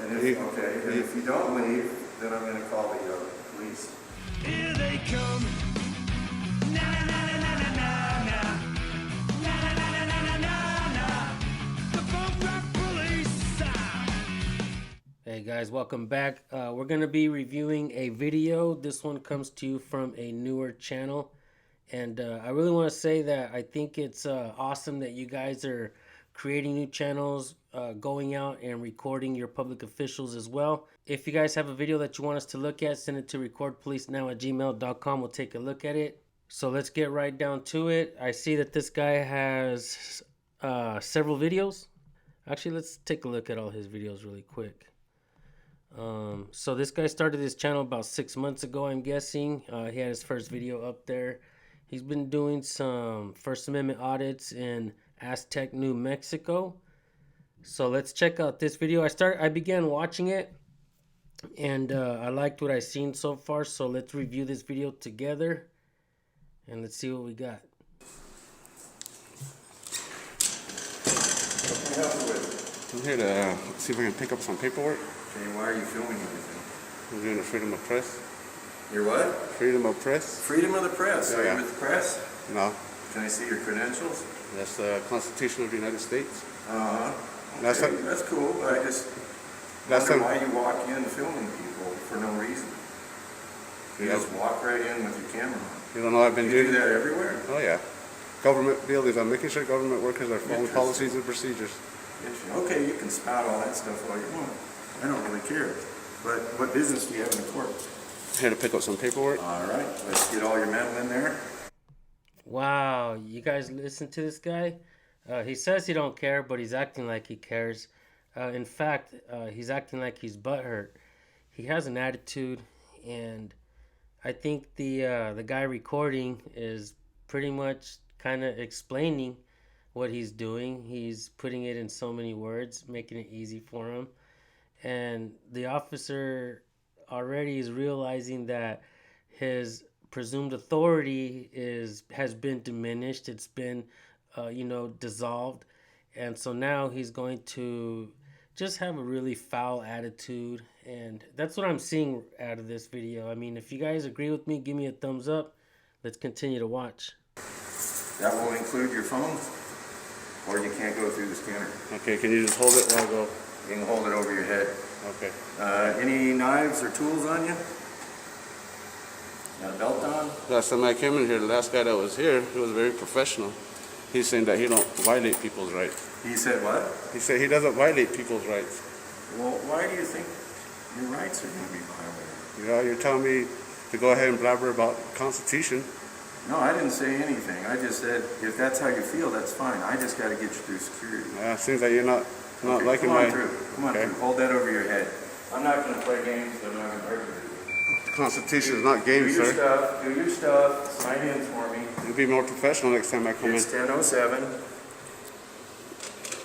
And if you don't leave, then I'm going to call the police. Here they come. Na na na na na na na. Na na na na na na na. The Bump Rock Police. Hey guys, welcome back. We're going to be reviewing a video. This one comes to you from a newer channel. And I really want to say that I think it's awesome that you guys are creating new channels, going out and recording your public officials as well. If you guys have a video that you want us to look at, send it to recordpolicenow@gmail.com. We'll take a look at it. So let's get right down to it. I see that this guy has several videos. Actually, let's take a look at all his videos really quick. So this guy started his channel about 6 months ago, I'm guessing. He had his first video up there. He's been doing some First Amendment audits in Aztec, New Mexico. So let's check out this video. I began watching it, and I liked what I've seen so far. So let's review this video together, and let's see what we got. What can I help you with? I'm here to see if I can pick up some paperwork. Okay, why are you filming everything? I'm doing the freedom of press. You're what? Freedom of press? Freedom of the press. Yeah, Are yeah. you with the press? No. Can I see your credentials? That's the Constitution of the United States. Uh-huh. That's Okay, a- that's cool, but I just That's wonder a- why you walk in filming people for no reason. You Yeah. just walk right in with your camera on. You don't know I've been You do doing that everywhere? Oh, yeah. Government buildings. I'm making sure government workers are following Interesting. policies and procedures. Okay, you can spout all that stuff all you want. I don't really care. But what business do you have in the court? Here to pick up some paperwork. All right, let's get all your metal in there. Wow, you guys listen to this guy? He says he don't care, but he's acting like he cares. In fact, he's acting like he's butthurt. He has an attitude, and I think the guy recording is pretty much kind of explaining what he's doing. He's putting it in so many words, making it easy for him. And the officer already is realizing that his presumed authority has been diminished. It's been dissolved. And so now he's going to just have a really foul attitude. And that's what I'm seeing out of this video. I mean, if you guys agree with me, give me a thumbs up. Let's continue to watch. That will include your phone, or you can't go through the scanner. Okay, can you just hold it while I go? You can hold it over your head. Okay. Any knives or tools on you? Got a belt on? Last time I came in here, the last guy that was here, he was very professional. He's saying that he don't violate people's rights. He said what? He said he doesn't violate people's rights. Well, why do you think your rights are going to be violated? You know, you're telling me to go ahead and blabber about Constitution. No, I didn't say anything. I just said, if that's how you feel, that's fine. I just got to get you through security. It seems like you're not Okay, liking come on my... through. Come on Okay. through. Hold that over your head. I'm not going to play games, but I'm not going to hurt you. The Constitution is not Do games, your sir. stuff. Do your stuff. Sign in for me. You'll be more professional next time I come It's in. 10:07.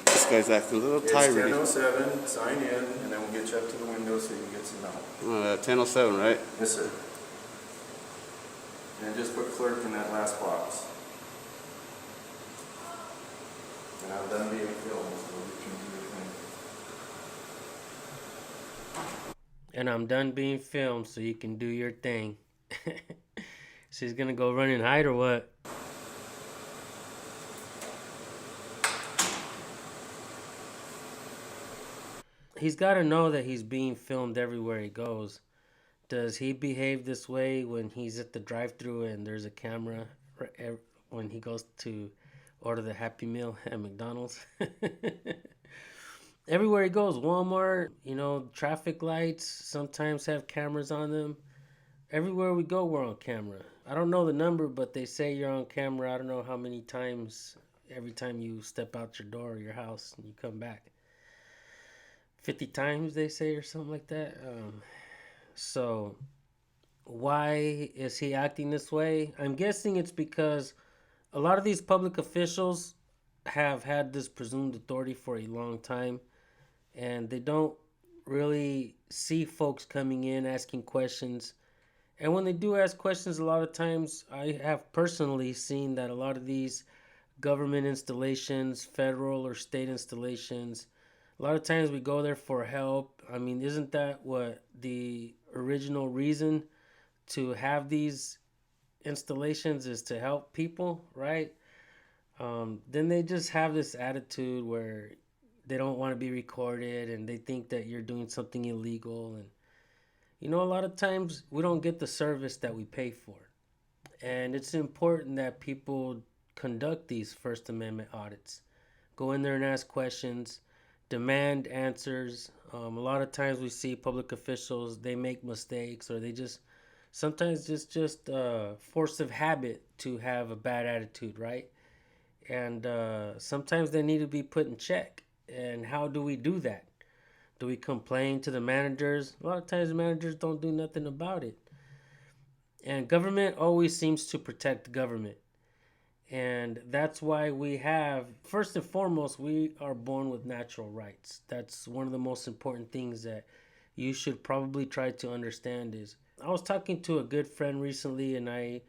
This guy's acting a little It's tired. 10:07. Sign in, and then we'll get you up to the window so you can get some help. 10:07, right? Yes, sir. And just put clerk in that last box. And I'm done being filmed, so you can do your thing. And I'm done being filmed, so you can do your thing. So he's gonna go run and hide or what? He's got to know that he's being filmed everywhere he goes. Does he behave this way when he's at the drive-thru and there's a camera when he goes to order the Happy Meal at McDonald's? Everywhere he goes, Walmart, traffic lights sometimes have cameras on them. Everywhere we go, we're on camera. I don't know the number, but they say you're on camera. I don't know how many times, every time you step out your door or your house and you come back. 50 times, they say, or something like that. So why is he acting this way? I'm guessing it's because a lot of these public officials have had this presumed authority for a long time, and they don't really see folks coming in asking questions. And when they do ask questions, a lot of times I have personally seen that a lot of these government installations, federal or state installations, a lot of times we go there for help. I mean, isn't that what the original reason to have these installations is, to help people, right? Then they just have this attitude where they don't want to be recorded and they think that you're doing something illegal. And, a lot of times we don't get the service that we pay for. And it's important that people conduct these First Amendment audits. Go in there and ask questions, demand answers. A lot of times we see public officials, they make mistakes, or they just, sometimes it's just force of habit to have a bad attitude, right? And sometimes they need to be put in check. And how do we do that? Do we complain to the managers? A lot of times the managers don't do nothing about it. And government always seems to protect government. And that's why we have, first and foremost, we are born with natural rights. That's one of the most important things that you should probably try to understand. Is, I was talking to a good friend recently, and I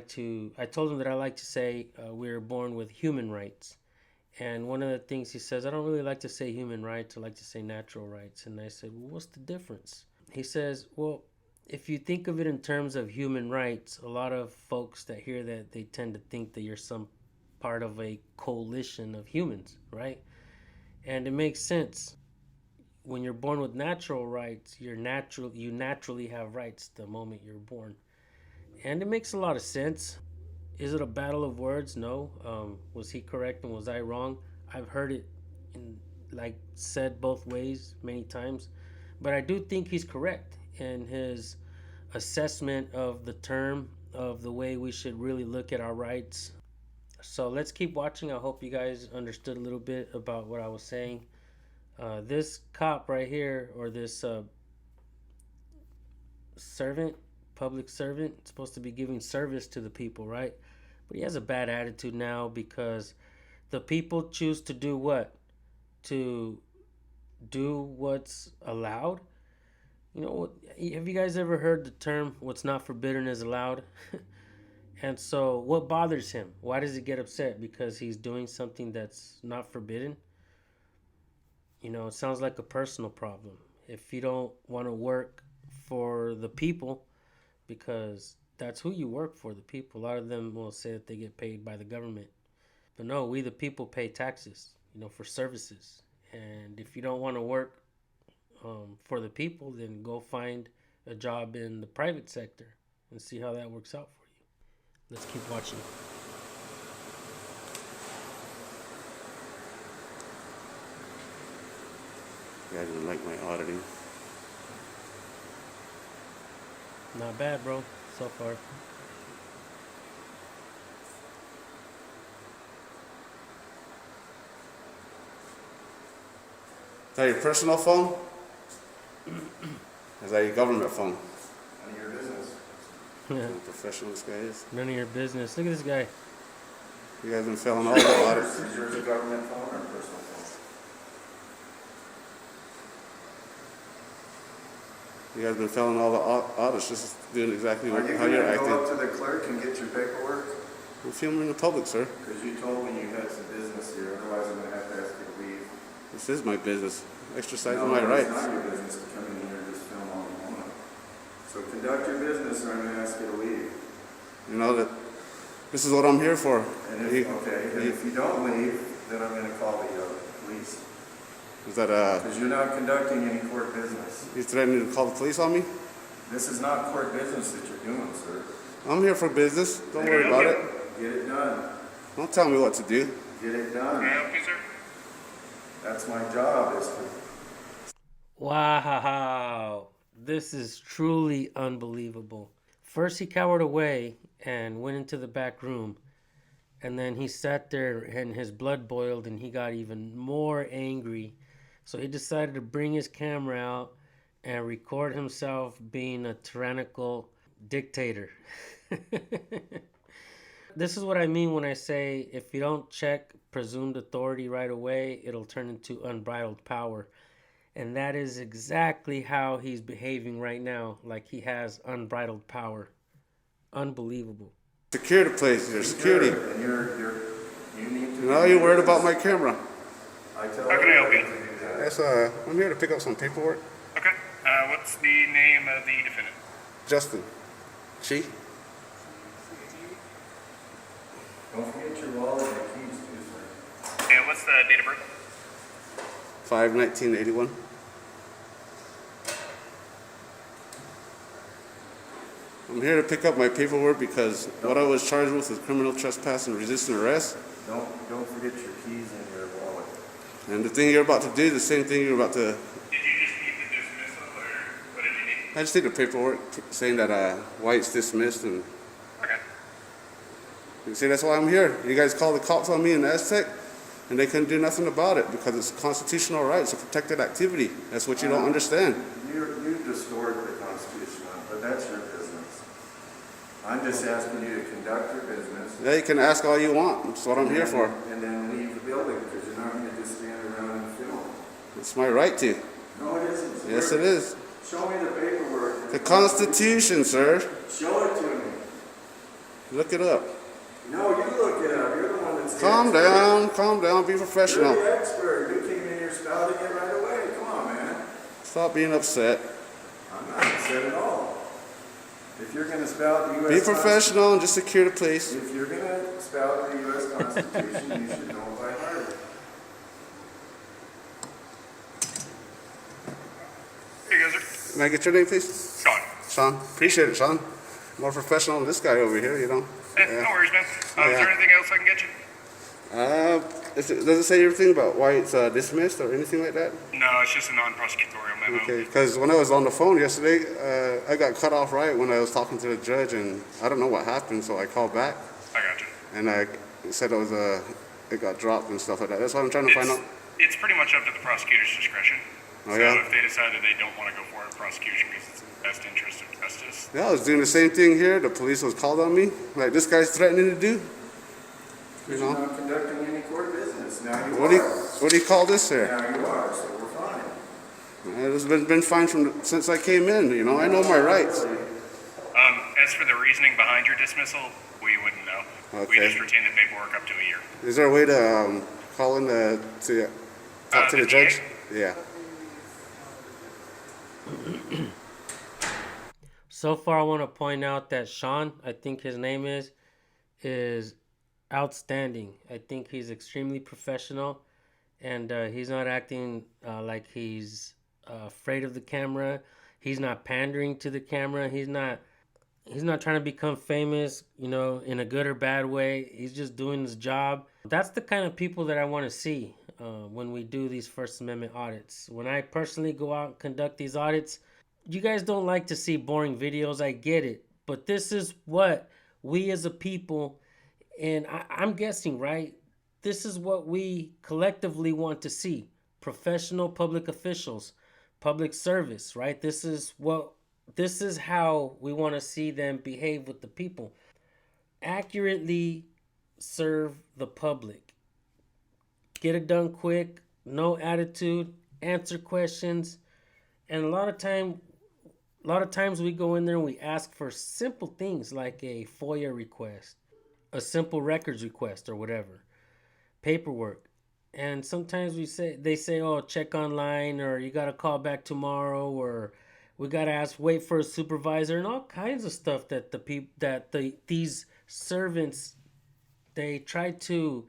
told him that I like to say we are born with human rights. And one of the things he says, I don't really like to say human rights, I like to say natural rights. And I said, well, what's the difference? He says, well, if you think of it in terms of human rights, a lot of folks that hear that, they tend to think that you're some part of a coalition of humans, right? And it makes sense. When you're born with natural rights, you naturally have rights the moment you're born. And it makes a lot of sense. Is it a battle of words? No. Was he correct and was I wrong? I've heard it said both ways many times. But I do think he's correct in his assessment of the term, of the way we should really look at our rights. So let's keep watching. I hope you guys understood a little bit about what I was saying. This cop right here, or this public servant, supposed to be giving service to the people, right? But he has a bad attitude now because the people choose to do what? To do what's allowed. Have you guys ever heard the term, what's not forbidden is allowed? And so what bothers him? Why does he get upset? Because he's doing something that's not forbidden? It sounds like a personal problem. If you don't want to work for the people, because that's who you work for, the people. A lot of them will say that they get paid by the government. But no, we the people pay taxes, for services. And if you don't want to work for the people, then go find a job in the private sector and see how that works out for you. Let's keep watching. Yeah, I didn't like my auditing. Not bad, bro, so far. Is that your personal phone? Is that your government phone? None of your business. Yeah. How professional this guy is. None of your business. Look at this guy. You guys been failing all the audits. Is yours a government phone or a personal phone? You guys been failing all the audits, just doing exactly Are you how you're going to go up acting. to the clerk and get your paperwork? We're filming in public, sir. Because you told me you had some business here, otherwise I'm going to have to ask you to leave. This is my business. Exercising No, my It's rights. not your business to come in here and just film all you want. So conduct your business or I'm going to ask you to leave. You know that this is what I'm here for. And if you don't leave, then I'm going to call the police. Is that Because you're not conducting any court business. you threatening to call the police on me? This is not court business that you're doing, sir. I'm here for business. Don't worry about it. Get it done. Don't tell me what to do. Get it done. That's my job, is to... Wow. This is truly unbelievable. First he cowered away and went into the back room. And then he sat there and his blood boiled and he got even more angry. So he decided to bring his camera out and record himself being a tyrannical dictator. This is what I mean when I say if you don't check presumed authority right away, it'll turn into unbridled power. And that is exactly how he's behaving right now, like he has unbridled power. Unbelievable. Secure the place. Your security. And you need to... Now you're worried about my camera. I tell everybody to do that. Yes, I'm here to pick up some paperwork. Okay. What's the name of the defendant? Justin. Chi? Don't forget your wallet and keys too, sir. And what's the date of birth? 5/1981. I'm here to pick up my paperwork because what I was charged with is criminal trespass and resisting arrest. Don't forget your keys and your wallet. And the thing you're about to do, the same thing you're about to... Did you just need the dismissal, or what did you need? I just need the paperwork saying that White's dismissed, and Okay. you see, that's why I'm here. You guys called the cops on me in Aztec, and they couldn't do nothing about it because it's constitutional rights, a protected activity. That's what you don't understand. You distort the Constitution, but that's your business. I'm just asking you to conduct your business. Yeah, you can ask all you want. That's what I'm here for. And then leave the building, because you're not going to just stand around and film. It's my right to. No, it isn't. Yes, it is. Show me the paperwork. The Constitution, sir. Show it to me. Look it up. No, you look it up. You're the one that's Calm down, be professional. You're the expert. You came in here spouting it right away. Come on, man. Stop being upset. I'm not upset at all. If you're going to spout the U.S. Be professional and just secure the place. If you're going to spout the U.S. Constitution, you should know it by heart. Here you go, sir. May I get your name, please? Sean. Sean. Appreciate it, Sean. More professional than this guy over here, you know. No worries, man. Is there anything else I can get you? Does it say anything about why it's dismissed or anything like that? No, it's just a non-prosecutorial memo. Okay, because when I was on the phone yesterday, I got cut off right when I was talking to the judge, and I don't know what happened, so I called back, I got you. and I said it got dropped and stuff like that. That's what I'm trying to find out. It's pretty much up to the prosecutor's discretion. Oh, So yeah? if they decide that they don't want to go for a prosecution because it's in the best interest of justice, Yeah, I was doing the same thing here. The police was called on me, like this guy's threatening to do. You You're know, not conducting any court business. Now you what do are. you call this here? Now you are, so we're fine. It's been fine since I came in. You know, I know my rights. as for the reasoning behind your dismissal, we wouldn't know. We Okay. just retain the paperwork up to a year. Is there a way to call in to talk to the the judge? DA? Yeah. So far, I want to point out that Sean, I think his name is outstanding. I think he's extremely professional, and he's not acting like he's afraid of the camera. He's not pandering to the camera. He's not trying to become famous, you know, in a good or bad way. He's just doing his job. That's the kind of people that I want to see when we do these First Amendment audits. When I personally go out and conduct these audits, you guys don't like to see boring videos. I get it. But this is what we as a people, and I'm guessing, right? This is what we collectively want to see. Professional public officials, public service, right? This is how we want to see them behave with the people. Accurately serve the public. Get it done quick, no attitude, answer questions. And a lot of times we go in there and we ask for simple things like a FOIA request, a simple records request or whatever, paperwork. And sometimes they say, oh, check online, or you got to call back tomorrow, or we got to wait for a supervisor, and all kinds of stuff that these servants, they try to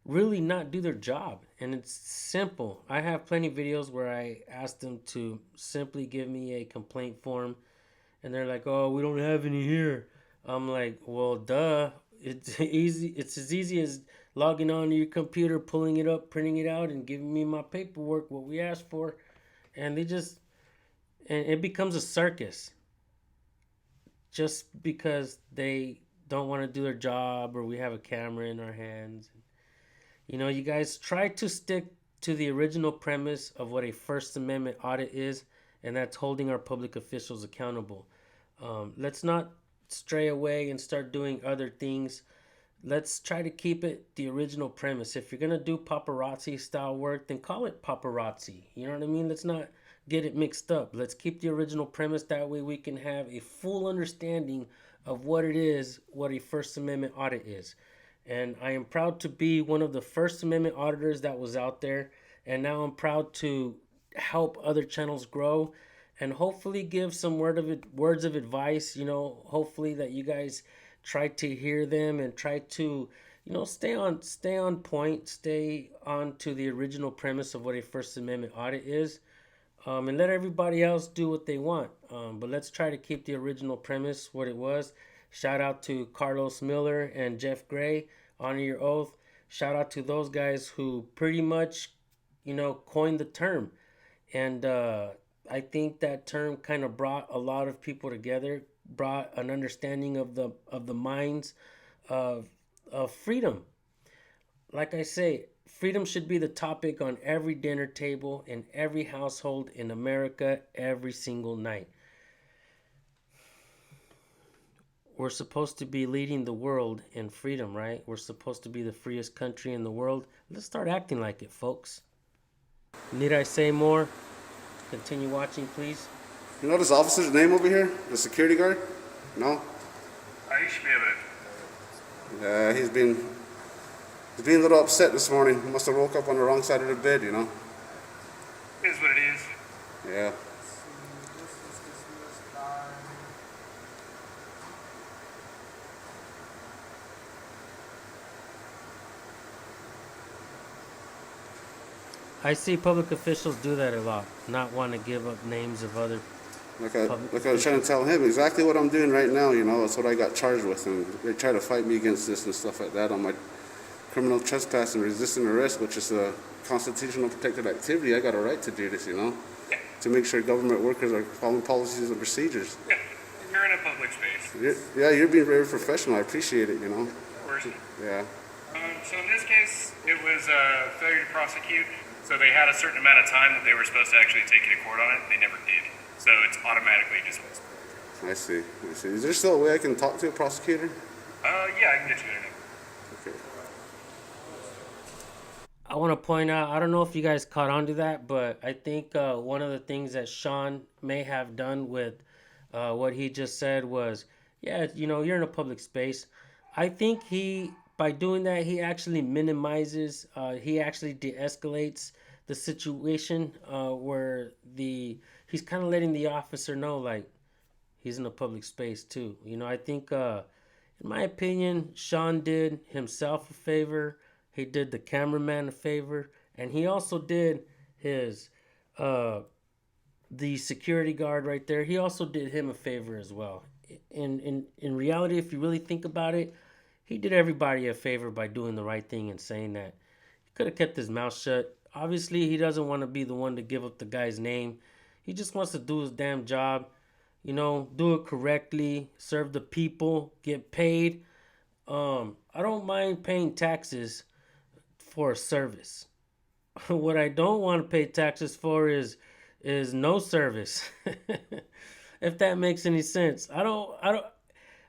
really not do their job. And it's simple. I have plenty of videos where I ask them to simply give me a complaint form, and they're like, oh, we don't have any here. I'm like, well, duh. It's easy. It's as easy as logging onto your computer, pulling it up, printing it out, and giving me my paperwork, what we asked for. And and it becomes a circus just because they don't want to do their job, or we have a camera in our hands. You know, you guys try to stick to the original premise of what a First Amendment audit is, and that's holding our public officials accountable. Let's not stray away and start doing other things. Let's try to keep it the original premise. If you're going to do paparazzi style work, then call it paparazzi. You know what I mean? Let's not get it mixed up. Let's keep the original premise. That way we can have a full understanding of what it is, what a First Amendment audit is. And I am proud to be one of the First Amendment auditors that was out there. and now I'm proud to help other channels grow and hopefully give some words of advice, hopefully that you guys try to hear them and try to stay on point, stay on to the original premise of what a First Amendment audit is, and let everybody else do what they want. But let's try to keep the original premise what it was. Shout out to Carlos Miller and Jeff Gray. Honor your oath. Shout out to those guys who pretty much, coined the term. And I think that term kind of brought a lot of people together, brought an understanding of the minds of freedom. Like I say, freedom should be the topic on every dinner table in every household in America every single night. We're supposed to be leading the world in freedom, right? We're supposed to be the freest country in the world. Let's start acting like it, folks. Need I say more? Continue watching, please. You know this officer's name over here? The security guard? No? You should be able to. Yeah, he's being a little upset this morning. He must have woke up on the wrong side of the bed, It is what it is. Yeah. I see public officials do that a lot, not want to give up names of other. Like I was trying to tell him exactly what I'm doing right now, That's what I got charged with. And they try to fight me against this and stuff like that on my criminal trespass and resisting arrest, which is a constitutional protected activity. I got a right to do this, Yeah. To make sure government workers are following policies and procedures. Yeah. You're in a public space. You're being very professional. I appreciate it, Of course. Yeah. So in this case, it was failure to prosecute. So they had a certain amount of time that they were supposed to actually take you to court on it. They never did. So it's automatically dismissed. I see. Is there still a way I can talk to a prosecutor? Yeah, I can get you there. Okay. I want to point out, I don't know if you guys caught on to that, but I think one of the things that Sean may have done with what he just said was, you're in a public space. I think by doing that, he actually minimizes, he actually de-escalates the situation where he's kind of letting the officer know, like, he's in a public space too. I think, in my opinion, Sean did himself a favor. He did the cameraman a favor, and he also did his the security guard right there. He also did him a favor as well. In reality, if you really think about it, he did everybody a favor by doing the right thing and saying that. He could have kept his mouth shut. Obviously, he doesn't want to be the one to give up the guy's name. He just wants to do his damn job, do it correctly, serve the people, get paid. I don't mind paying taxes for a service. What I don't want to pay taxes for is no service. If that makes any sense.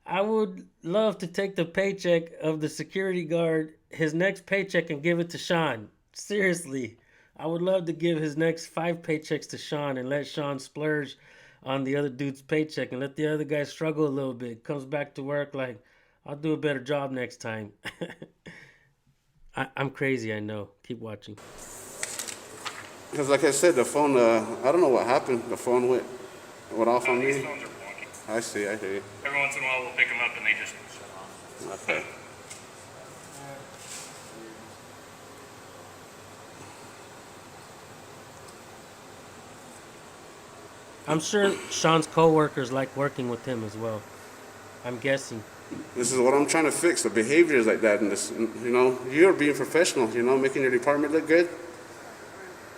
I would love to take the paycheck of the security guard, his next paycheck, and give it to Sean. Seriously. I would love to give his next 5 paychecks to Sean and let Sean splurge on the other dude's paycheck and let the other guy struggle a little bit. Comes back to work like, I'll do a better job next time. I'm crazy, I know. Keep watching. Because like I said, the phone, I don't know what happened. The phone went off on These me. phones are wonky. I see, I hear you. Every once in a while, we'll pick them up and they just shut off. Okay. I'm sure Sean's coworkers like working with him as well. I'm guessing. This is what I'm trying to fix, the behaviors like that. And this, you're being professional, making your department look good.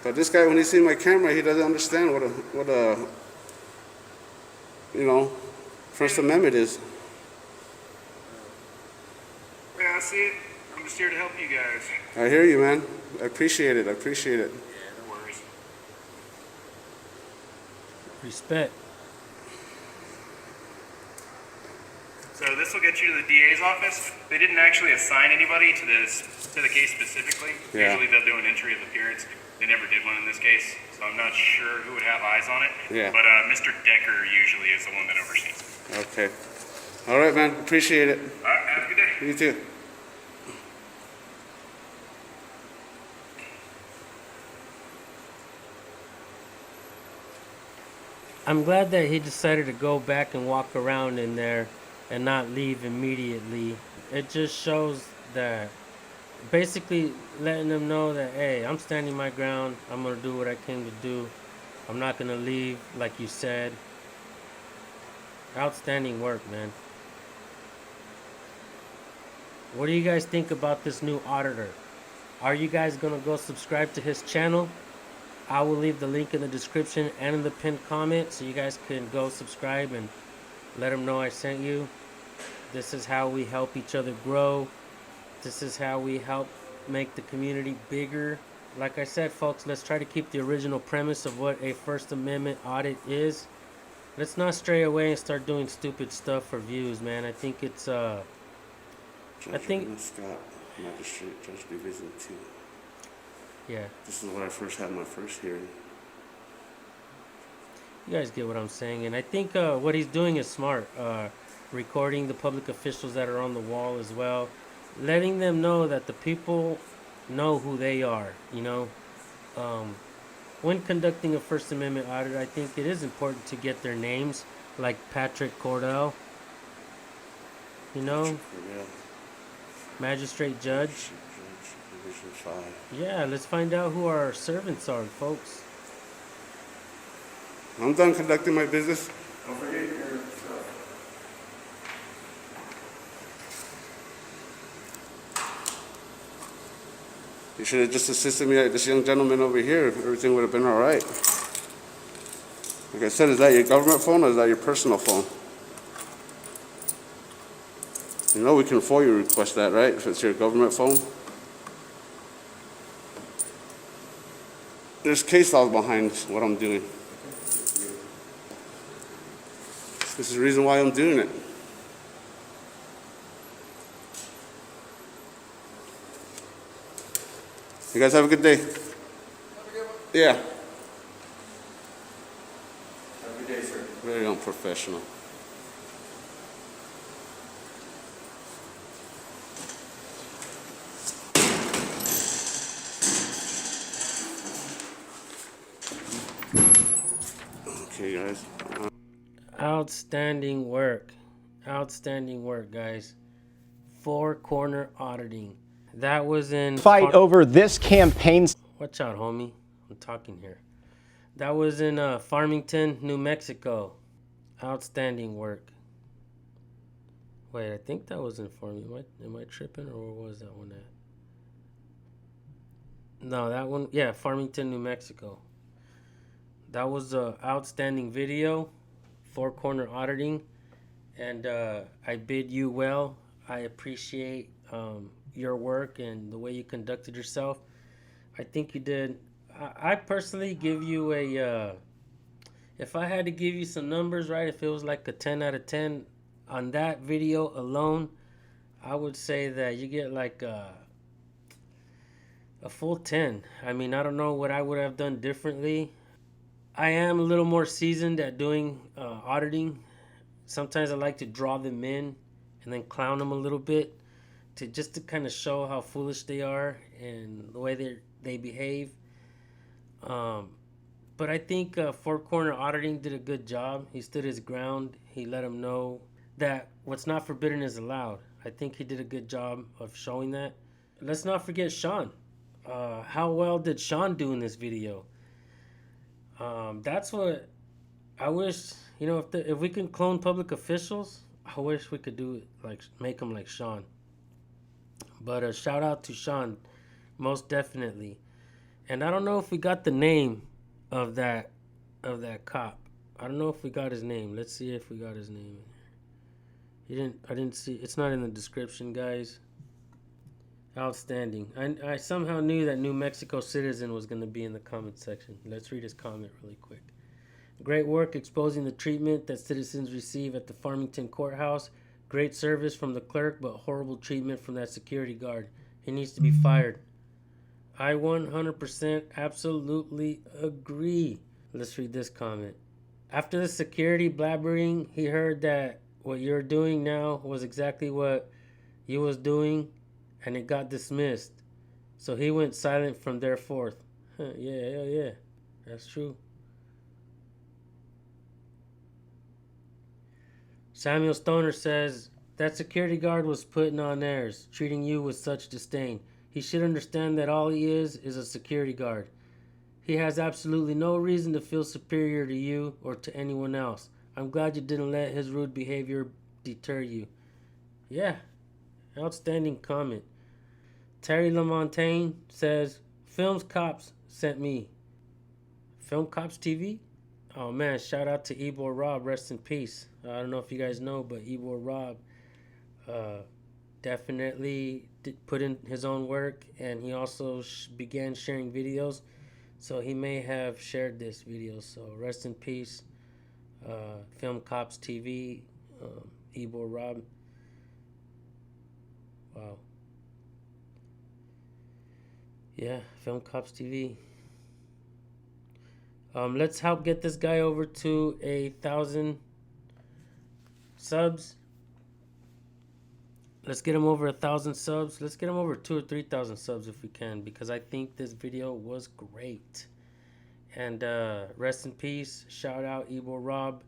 But this guy, when he sees my camera, he doesn't understand what a First Amendment is. Yeah, I see it. I'm just here to help you guys. I hear you, man. I appreciate it. Yeah, no worries. Respect. So this will get you to the DA's office. They didn't actually assign anybody to the case specifically. Yeah. Usually they'll do an entry of appearance. They never did one in this case, so I'm not sure who would have eyes on it. Yeah. But Mr. Decker usually is the one that oversees it. Okay. All right, man. Appreciate it. All right, have a good day. You too. I'm glad that he decided to go back and walk around in there and not leave immediately. It just shows that basically letting them know that, hey, I'm standing my ground. I'm going to do what I came to do. I'm not going to leave, like you said. Outstanding work, man. What do you guys think about this new auditor? Are you guys going to go subscribe to his channel? I will leave the link in the description and in the pinned comment so you guys can go subscribe and let him know I sent you. This is how we help each other grow. This is how we help make the community bigger. Like I said, folks, let's try to keep the original premise of what a First Amendment audit is. Let's not stray away and start doing stupid stuff for views, man. I think it's I think Scott, Magistrate, Judge Division 2. yeah. This is where I first had my first hearing. You guys get what I'm saying, and I think what he's doing is smart. Recording the public officials that are on the wall as well, letting them know that the people know who they are. You know, when conducting a First Amendment audit, I think it is important to get their names, like Patrick Cordell. You know, Yeah. Magistrate Judge. Judge Division 5. Yeah, let's find out who our servants are, folks. I'm done conducting my business. Don't forget your stuff. You should have just assisted me, this young gentleman over here. Everything would have been all right. Like I said, is that your government phone or is that your personal phone? You know we can FOIA request that, right? If it's your government phone. There's case laws behind what I'm doing. This is the reason why I'm doing it. You guys have a good day. Yeah. Have a good day, sir. Very unprofessional. Okay, guys. Outstanding work. Outstanding work, guys. Four corner auditing. That was in Fight over this campaign. Watch out, homie. I'm talking here. That was in Farmington, New Mexico. Outstanding work. Wait, I think that was in Farmington. Am I tripping, or where was that one at? No, that one, yeah, Farmington, New Mexico. That was a outstanding video, four corner auditing, and I bid you well. I appreciate your work and the way you conducted yourself. I think you did. I personally give you a, if I had to give you some numbers, right, if it was like a 10 out of 10 on that video alone, I would say that you get like a full 10. I mean, I don't know what I would have done differently. I am a little more seasoned at doing auditing. Sometimes I like to draw them in and then clown them a little bit to kind of show how foolish they are and the way they behave. But I think Four Corner Auditing did a good job. He stood his ground. He let them know that what's not forbidden is allowed. I think he did a good job of showing that. Let's not forget Sean. How well did Sean do in this video? That's what I wish, you know, if we can clone public officials, I wish we could do it, like make them like Sean. But a shout out to Sean, most definitely. And I don't know if we got the name of that cop. I don't know if we got his name. Let's see if we got his name. I didn't see. It's not in the description, guys. Outstanding. I somehow knew that New Mexico citizen was going to be in the comment section. Let's read his comment really quick. Great work exposing the treatment that citizens receive at the Farmington courthouse. Great service from the clerk, but horrible treatment from that security guard. He needs to be fired. I 100% absolutely agree. Let's read this comment. After the security blabbering, he heard that what you're doing now was exactly what you was doing, and it got dismissed. So he went silent from there forth. Yeah, that's true. Samuel Stoner says, that security guard was putting on airs, treating you with such disdain. He should understand that all he is a security guard. He has absolutely no reason to feel superior to you or to anyone else. I'm glad you didn't let his rude behavior deter you. Yeah, outstanding comment. Terry LaMontagne says, Films Cops sent me. Film Cops TV? Oh man, shout out to Ebor Rob, rest in peace. I don't know if you guys know, but Ebor Rob definitely put in his own work, and he also began sharing videos. So he may have shared this video. So rest in peace, Film Cops TV, Ebor Rob. Wow. Yeah, Film Cops TV. Let's help get this guy over to 1,000 subs. Let's get him over 1,000 subs. Let's get him over 2,000 or 3,000 subs if we can, because I think this video was great. And rest in peace. Shout out Ebor Rob.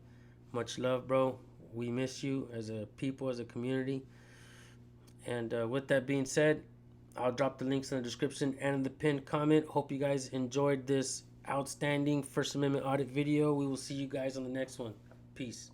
Much love, bro. We miss you as a people, as a community. And with that being said, I'll drop the links in the description and in the pinned comment. Hope you guys enjoyed this outstanding First Amendment audit video. We will see you guys on the next one. Peace.